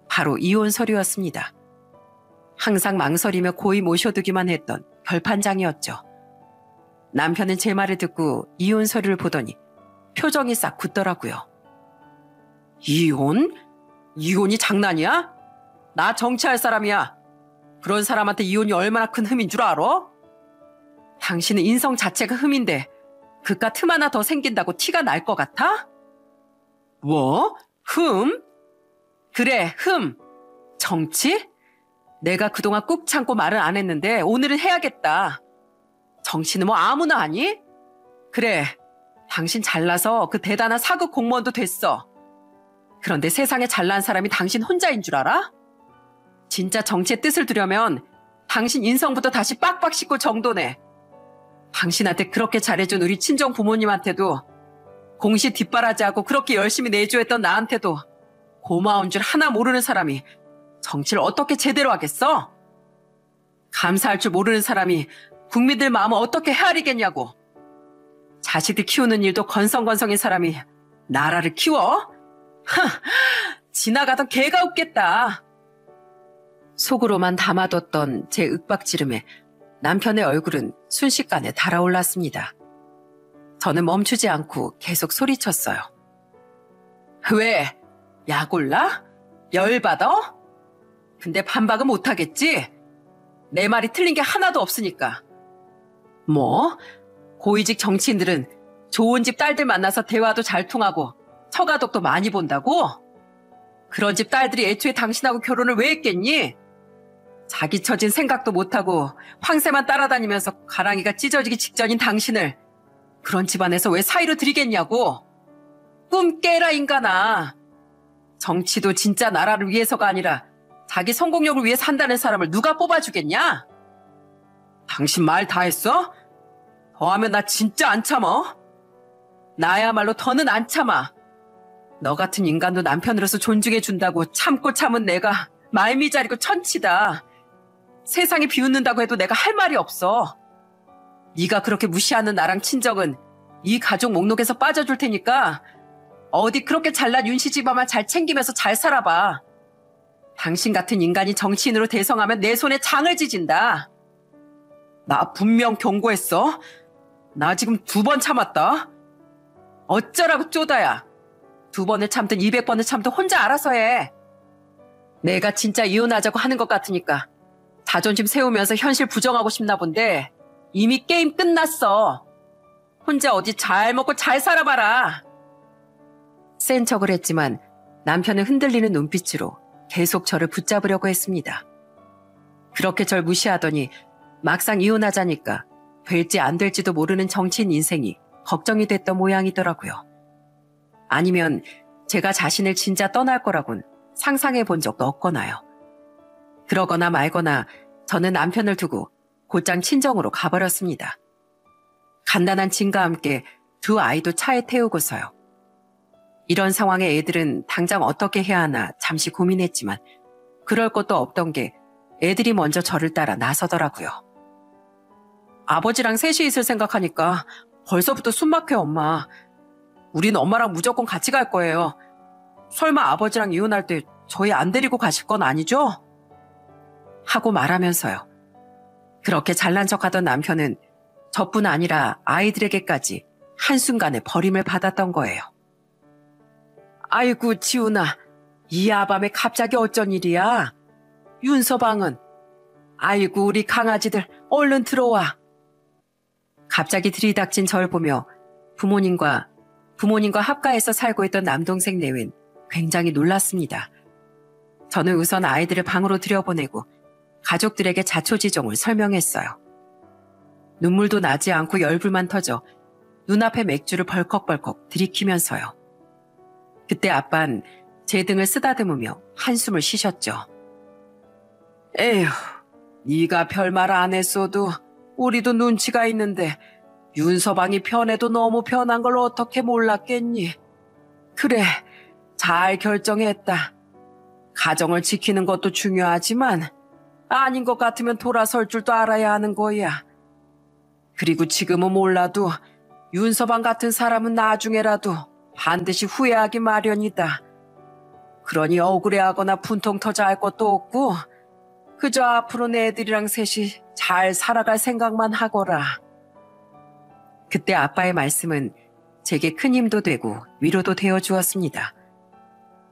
[SPEAKER 1] 바로 이혼 서류였습니다. 항상 망설이며 고이 모셔두기만 했던 결판장이었죠. 남편은 제 말을 듣고 이혼 서류를 보더니 표정이 싹 굳더라고요. 이혼? 이혼이 장난이야? 나 정치할 사람이야. 그런 사람한테 이혼이 얼마나 큰 흠인 줄 알아? 당신은 인성 자체가 흠인데 그깟 틈 하나 더 생긴다고 티가 날 것 같아? 뭐? 흠? 그래, 흠. 정치? 내가 그동안 꾹 참고 말을 안 했는데 오늘은 해야겠다. 정치는 뭐 아무나 하니? 그래, 당신 잘나서 그 대단한 4급 공무원도 됐어. 그런데 세상에 잘난 사람이 당신 혼자인 줄 알아? 진짜 정치의 뜻을 두려면 당신 인성부터 다시 빡빡 씻고 정돈해. 당신한테 그렇게 잘해준 우리 친정 부모님한테도 공시 뒷바라지하고 그렇게 열심히 내조했던 나한테도 고마운 줄 하나 모르는 사람이 정치를 어떻게 제대로 하겠어? 감사할 줄 모르는 사람이 국민들 마음을 어떻게 헤아리겠냐고. 자식들 키우는 일도 건성건성인 사람이 나라를 키워? 지나가던 개가 웃겠다. 속으로만 담아뒀던 제 윽박지름에 남편의 얼굴은 순식간에 달아올랐습니다. 저는 멈추지 않고 계속 소리쳤어요. 왜? 약 올라? 열받아? 근데 반박은 못하겠지? 내 말이 틀린 게 하나도 없으니까. 뭐? 고위직 정치인들은 좋은 집 딸들 만나서 대화도 잘 통하고 처가덕도 많이 본다고? 그런 집 딸들이 애초에 당신하고 결혼을 왜 했겠니? 자기 처진 생각도 못하고 황새만 따라다니면서 가랑이가 찢어지기 직전인 당신을 그런 집안에서 왜 사위로 들이겠냐고. 꿈 깨라 인간아. 정치도 진짜 나라를 위해서가 아니라 자기 성공력을 위해 산다는 사람을 누가 뽑아주겠냐? 당신 말 다 했어? 더하면 나 진짜 안 참어. 나야말로 더는 안 참아. 너 같은 인간도 남편으로서 존중해준다고 참고 참은 내가 말미잘이고 천치다. 세상에 비웃는다고 해도 내가 할 말이 없어. 네가 그렇게 무시하는 나랑 친정은 이 가족 목록에서 빠져줄 테니까 어디 그렇게 잘난 윤씨 집안만 잘 챙기면서 잘 살아봐. 당신 같은 인간이 정치인으로 대성하면 내 손에 장을 지진다. 나 분명 경고했어. 나 지금 2번 참았다. 어쩌라고 쪼다야. 2번을 참든 200번을 참든 혼자 알아서 해. 내가 진짜 이혼하자고 하는 것 같으니까 자존심 세우면서 현실 부정하고 싶나 본데 이미 게임 끝났어. 혼자 어디 잘 먹고 잘 살아봐라. 센 척을 했지만 남편은 흔들리는 눈빛으로 계속 저를 붙잡으려고 했습니다. 그렇게 절 무시하더니 막상 이혼하자니까 될지 안 될지도 모르는 정치인 인생이 걱정이 됐던 모양이더라고요. 아니면 제가 자신을 진짜 떠날 거라곤 상상해 본 적도 없거나요. 그러거나 말거나 저는 남편을 두고 곧장 친정으로 가버렸습니다. 간단한 짐과 함께 2 아이도 차에 태우고서요. 이런 상황에 애들은 당장 어떻게 해야 하나 잠시 고민했지만 그럴 것도 없던 게 애들이 먼저 저를 따라 나서더라고요. 아버지랑 셋이 있을 생각하니까 벌써부터 숨막혀 엄마. 우린 엄마랑 무조건 같이 갈 거예요. 설마 아버지랑 이혼할 때 저희 안 데리고 가실 건 아니죠? 하고 말하면서요. 그렇게 잘난 척하던 남편은 저뿐 아니라 아이들에게까지 한순간에 버림을 받았던 거예요. 아이고 지훈아, 이 야밤에 갑자기 어쩐 일이야? 윤서방은? 아이고 우리 강아지들 얼른 들어와. 갑자기 들이닥친 절 보며 부모님과 합가해서 살고 있던 남동생 내외는 굉장히 놀랐습니다. 저는 우선 아이들을 방으로 들여보내고 가족들에게 자초지종을 설명했어요. 눈물도 나지 않고 열불만 터져 눈앞에 맥주를 벌컥벌컥 들이키면서요. 그때 아빤 제 등을 쓰다듬으며 한숨을 쉬셨죠. 에휴, 네가 별말 안 했어도 우리도 눈치가 있는데 윤서방이 편해도 너무 편한 걸 어떻게 몰랐겠니? 그래, 잘 결정했다. 가정을 지키는 것도 중요하지만 아닌 것 같으면 돌아설 줄도 알아야 하는 거야. 그리고 지금은 몰라도 윤서방 같은 사람은 나중에라도 반드시 후회하기 마련이다. 그러니 억울해하거나 분통 터져 할 것도 없고 그저 앞으로 내 애들이랑 셋이 잘 살아갈 생각만 하거라. 그때 아빠의 말씀은 제게 큰 힘도 되고 위로도 되어 주었습니다.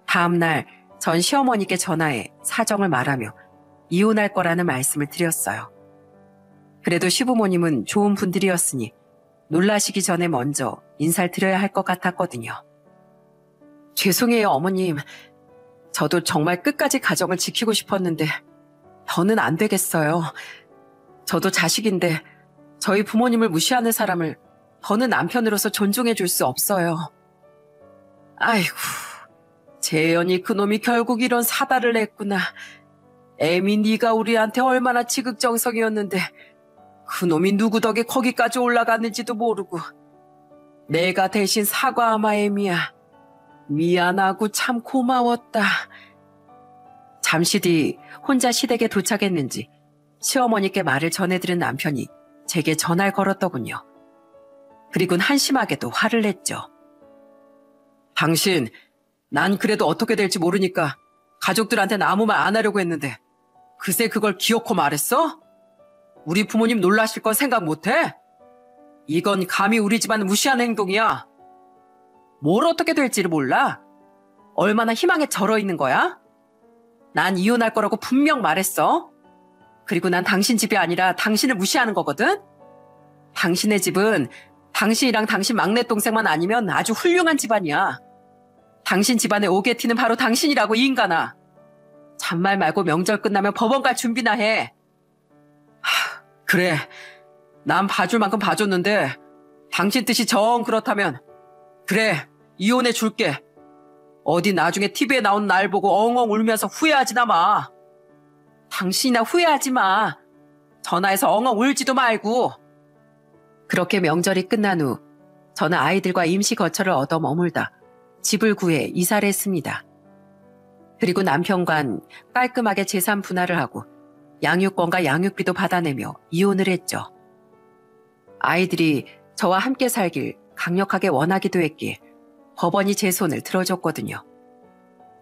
[SPEAKER 1] 다음 날 전 시어머니께 전화해 사정을 말하며 이혼할 거라는 말씀을 드렸어요. 그래도 시부모님은 좋은 분들이었으니 놀라시기 전에 먼저 인사를 드려야 할 것 같았거든요. 죄송해요 어머님. 저도 정말 끝까지 가정을 지키고 싶었는데 더는 안 되겠어요. 저도 자식인데 저희 부모님을 무시하는 사람을 더는 남편으로서 존중해 줄 수 없어요. 아이고, 재현이 그놈이 결국 이런 사달을 냈구나. 애미 네가 우리한테 얼마나 지극정성이었는데 그놈이 누구 덕에 거기까지 올라갔는지도 모르고. 내가 대신 사과하마 애미야. 미안하고 참 고마웠다. 잠시 뒤 혼자 시댁에 도착했는지 시어머니께 말을 전해들은 남편이 제게 전화를 걸었더군요. 그리곤 한심하게도 화를 냈죠. 당신, 난 그래도 어떻게 될지 모르니까 가족들한테는 아무 말 안 하려고 했는데 그새 그걸 기어코 말했어? 우리 부모님 놀라실 건 생각 못해? 이건 감히 우리 집안을 무시하는 행동이야. 뭘 어떻게 될지를 몰라? 얼마나 희망에 절어 있는 거야? 난 이혼할 거라고 분명 말했어. 그리고 난 당신 집이 아니라 당신을 무시하는 거거든? 당신의 집은 당신이랑 당신 막내 동생만 아니면 아주 훌륭한 집안이야. 당신 집안의 오게티는 바로 당신이라고, 이 인간아. 잔말 말고 명절 끝나면 법원 갈 준비나 해. 그래, 난 봐줄 만큼 봐줬는데 당신 뜻이 정 그렇다면 그래, 이혼해 줄게. 어디 나중에 TV에 나온 날 보고 엉엉 울면서 후회하지나 마. 당신이나 후회하지 마. 전화해서 엉엉 울지도 말고. 그렇게 명절이 끝난 후 저는 아이들과 임시 거처를 얻어 머물다 집을 구해 이사를 했습니다. 그리고 남편과 깔끔하게 재산 분할을 하고 양육권과 양육비도 받아내며 이혼을 했죠. 아이들이 저와 함께 살길 강력하게 원하기도 했기에 법원이 제 손을 들어줬거든요.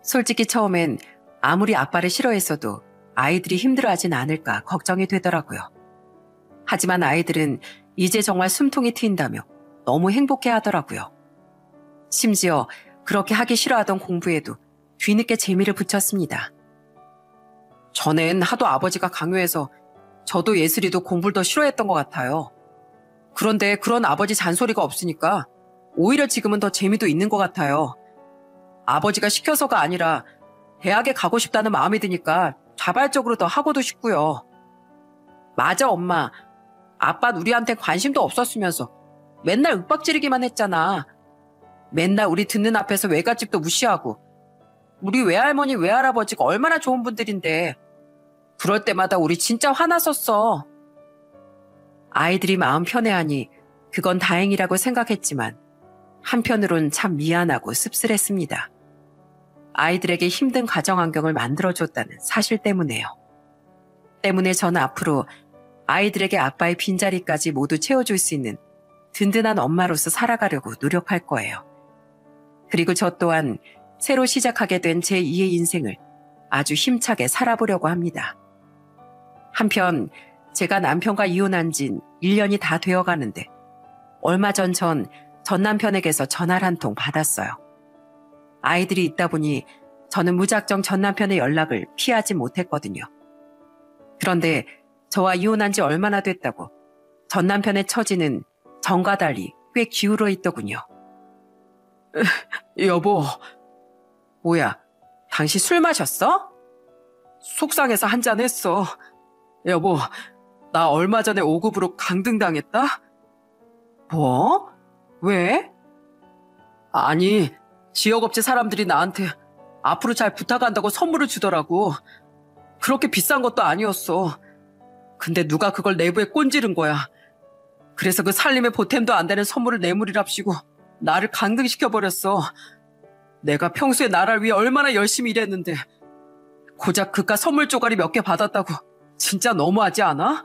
[SPEAKER 1] 솔직히 처음엔 아무리 아빠를 싫어했어도 아이들이 힘들어하진 않을까 걱정이 되더라고요. 하지만 아이들은 이제 정말 숨통이 트인다며 너무 행복해 하더라고요. 심지어 그렇게 하기 싫어하던 공부에도 뒤늦게 재미를 붙였습니다. 전엔 하도 아버지가 강요해서 저도 예슬이도 공부를 더 싫어했던 것 같아요. 그런데 그런 아버지 잔소리가 없으니까 오히려 지금은 더 재미도 있는 것 같아요. 아버지가 시켜서가 아니라 대학에 가고 싶다는 마음이 드니까 자발적으로 더 하고도 싶고요. 맞아, 엄마. 아빠는 우리한테 관심도 없었으면서 맨날 윽박지르기만 했잖아. 맨날 우리 듣는 앞에서 외갓집도 무시하고. 우리 외할머니, 외할아버지가 얼마나 좋은 분들인데 그럴 때마다 우리 진짜 화났었어. 아이들이 마음 편해하니 그건 다행이라고 생각했지만 한편으론 참 미안하고 씁쓸했습니다. 아이들에게 힘든 가정 환경을 만들어줬다는 사실 때문에요. 때문에 저는 앞으로 아이들에게 아빠의 빈자리까지 모두 채워줄 수 있는 든든한 엄마로서 살아가려고 노력할 거예요. 그리고 저 또한 새로 시작하게 된 제2의 인생을 아주 힘차게 살아보려고 합니다. 한편 제가 남편과 이혼한 진 1년이 다 되어가는데 얼마 전 남편에게서 전화를 한 통 받았어요. 아이들이 있다 보니 저는 무작정 전 남편의 연락을 피하지 못했거든요. 그런데 저와 이혼한 지 얼마나 됐다고 전 남편의 처지는 전과 달리 꽤 기울어 있더군요. 여보, 뭐야, 당신 술 마셨어? 속상해서 한잔 했어. 여보, 나 얼마 전에 5급으로 강등당했다? 뭐? 왜? 아니, 지역업체 사람들이 나한테 앞으로 잘 부탁한다고 선물을 주더라고. 그렇게 비싼 것도 아니었어. 근데 누가 그걸 내부에 꼰지른 거야. 그래서 그 살림에 보탬도 안 되는 선물을 뇌물이랍시고 나를 강등시켜버렸어. 내가 평소에 나를 위해 얼마나 열심히 일했는데 고작 그깟 선물 쪼가리 몇 개 받았다고 진짜 너무하지 않아?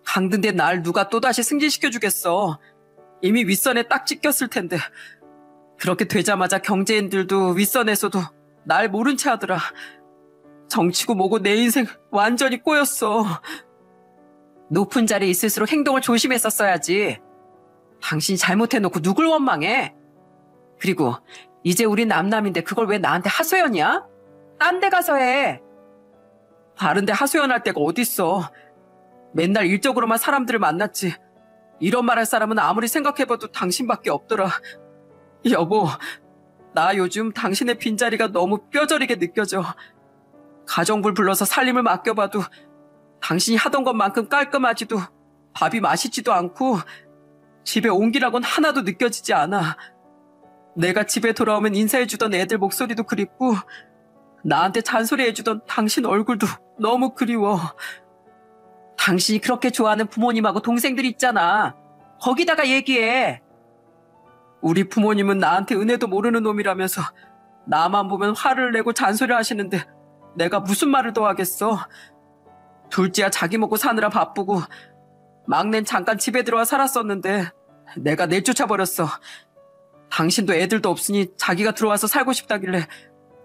[SPEAKER 1] 강등된 날 누가 또다시 승진시켜주겠어. 이미 윗선에 딱 찍혔을 텐데. 그렇게 되자마자 경제인들도 윗선에서도 날 모른 채 하더라. 정치고 뭐고 내 인생 완전히 꼬였어. 높은 자리에 있을수록 행동을 조심했었어야지. 당신이 잘못해놓고 누굴 원망해? 그리고 이제 우린 남남인데 그걸 왜 나한테 하소연이야? 딴 데 가서 해. 다른데 하소연할 데가 어딨어. 맨날 일적으로만 사람들을 만났지. 이런 말 할 사람은 아무리 생각해봐도 당신밖에 없더라. 여보, 나 요즘 당신의 빈자리가 너무 뼈저리게 느껴져. 가정부를 불러서 살림을 맡겨봐도 당신이 하던 것만큼 깔끔하지도 밥이 맛있지도 않고 집에 온기라곤 하나도 느껴지지 않아. 내가 집에 돌아오면 인사해주던 애들 목소리도 그립고 나한테 잔소리해주던 당신 얼굴도 너무 그리워. 당신이 그렇게 좋아하는 부모님하고 동생들 있잖아. 거기다가 얘기해. 우리 부모님은 나한테 은혜도 모르는 놈이라면서 나만 보면 화를 내고 잔소리 하시는데 내가 무슨 말을 더 하겠어. 둘째야 자기 먹고 사느라 바쁘고 막내는 잠깐 집에 들어와 살았었는데 내가 내쫓아버렸어. 당신도 애들도 없으니 자기가 들어와서 살고 싶다길래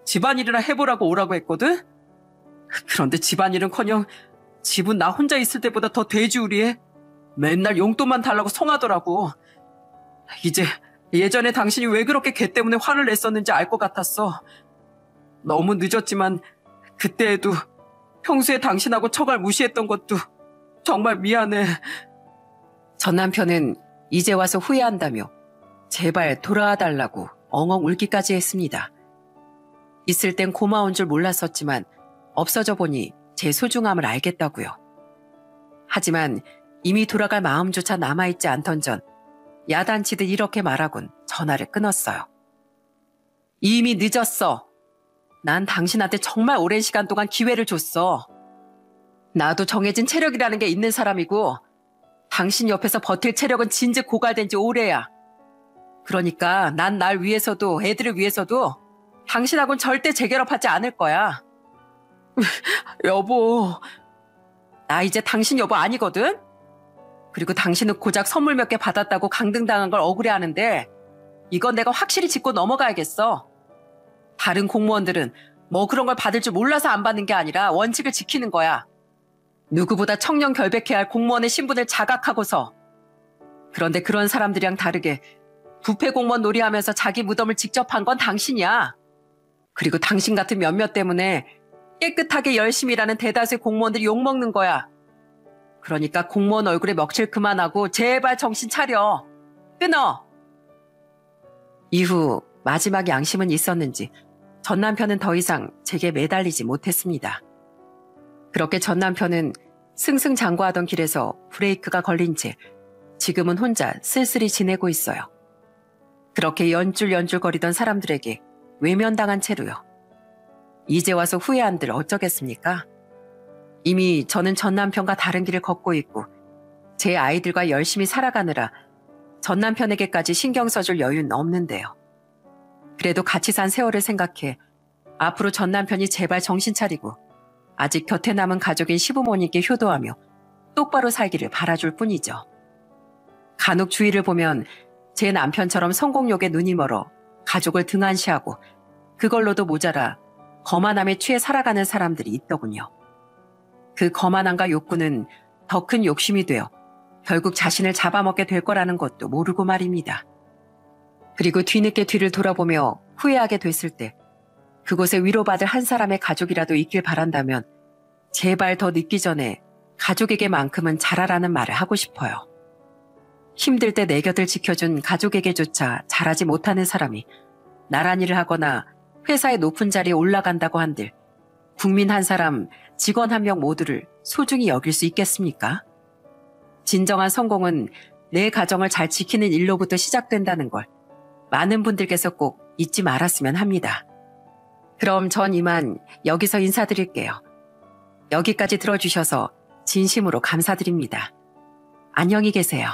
[SPEAKER 1] 집안일이나 해보라고 오라고 했거든? 그런데 집안일은커녕 집은 나 혼자 있을 때보다 더 돼지우리해. 맨날 용돈만 달라고 성하더라고. 이제 예전에 당신이 왜 그렇게 걔 때문에 화를 냈었는지 알 것 같았어. 너무 늦었지만 그때에도 평소에 당신하고 처갈 무시했던 것도 정말 미안해. 전 남편은 이제 와서 후회한다며 제발 돌아와 달라고 엉엉 울기까지 했습니다. 있을 땐 고마운 줄 몰랐었지만 없어져 보니 제 소중함을 알겠다고요. 하지만 이미 돌아갈 마음조차 남아있지 않던 전 야단치듯 이렇게 말하곤 전화를 끊었어요. 이미 늦었어. 난 당신한테 정말 오랜 시간 동안 기회를 줬어. 나도 정해진 체력이라는 게 있는 사람이고 당신 옆에서 버틸 체력은 진즉 고갈된 지 오래야. 그러니까 난 날 위해서도 애들을 위해서도 당신하고는 절대 재결합하지 않을 거야. 여보, 나 이제 당신 여보 아니거든? 그리고 당신은 고작 선물 몇 개 받았다고 강등당한 걸 억울해하는데 이건 내가 확실히 짚고 넘어가야겠어. 다른 공무원들은 뭐 그런 걸 받을 줄 몰라서 안 받는 게 아니라 원칙을 지키는 거야. 누구보다 청렴 결백해야 할 공무원의 신분을 자각하고서. 그런데 그런 사람들이랑 다르게 부패 공무원 놀이하면서 자기 무덤을 직접 한 건 당신이야. 그리고 당신 같은 몇몇 때문에 깨끗하게 열심히 일하는 대다수의 공무원들이 욕먹는 거야. 그러니까 공무원 얼굴에 먹칠 그만하고 제발 정신 차려. 끊어. 이후 마지막 양심은 있었는지 전 남편은 더 이상 제게 매달리지 못했습니다. 그렇게 전 남편은 승승장구하던 길에서 브레이크가 걸린 채 지금은 혼자 쓸쓸히 지내고 있어요. 그렇게 연줄연줄거리던 사람들에게 외면당한 채로요. 이제 와서 후회한들 어쩌겠습니까? 이미 저는 전 남편과 다른 길을 걷고 있고 제 아이들과 열심히 살아가느라 전 남편에게까지 신경 써줄 여유는 없는데요. 그래도 같이 산 세월을 생각해 앞으로 전 남편이 제발 정신 차리고 아직 곁에 남은 가족인 시부모님께 효도하며 똑바로 살기를 바라줄 뿐이죠. 간혹 주위를 보면 제 남편처럼 성공욕에 눈이 멀어 가족을 등한시하고 그걸로도 모자라 거만함에 취해 살아가는 사람들이 있더군요. 그 거만함과 욕구는 더 큰 욕심이 되어 결국 자신을 잡아먹게 될 거라는 것도 모르고 말입니다. 그리고 뒤늦게 뒤를 돌아보며 후회하게 됐을 때 그곳에 위로받을 한 사람의 가족이라도 있길 바란다면 제발 더 늦기 전에 가족에게만큼은 잘하라는 말을 하고 싶어요. 힘들 때 내 곁을 지켜준 가족에게조차 잘하지 못하는 사람이 나란 일을 하거나 회사의 높은 자리에 올라간다고 한들 국민 한 사람, 직원 한 명 모두를 소중히 여길 수 있겠습니까? 진정한 성공은 내 가정을 잘 지키는 일로부터 시작된다는 걸 많은 분들께서 꼭 잊지 말았으면 합니다. 그럼 전 이만 여기서 인사드릴게요. 여기까지 들어주셔서 진심으로 감사드립니다. 안녕히 계세요.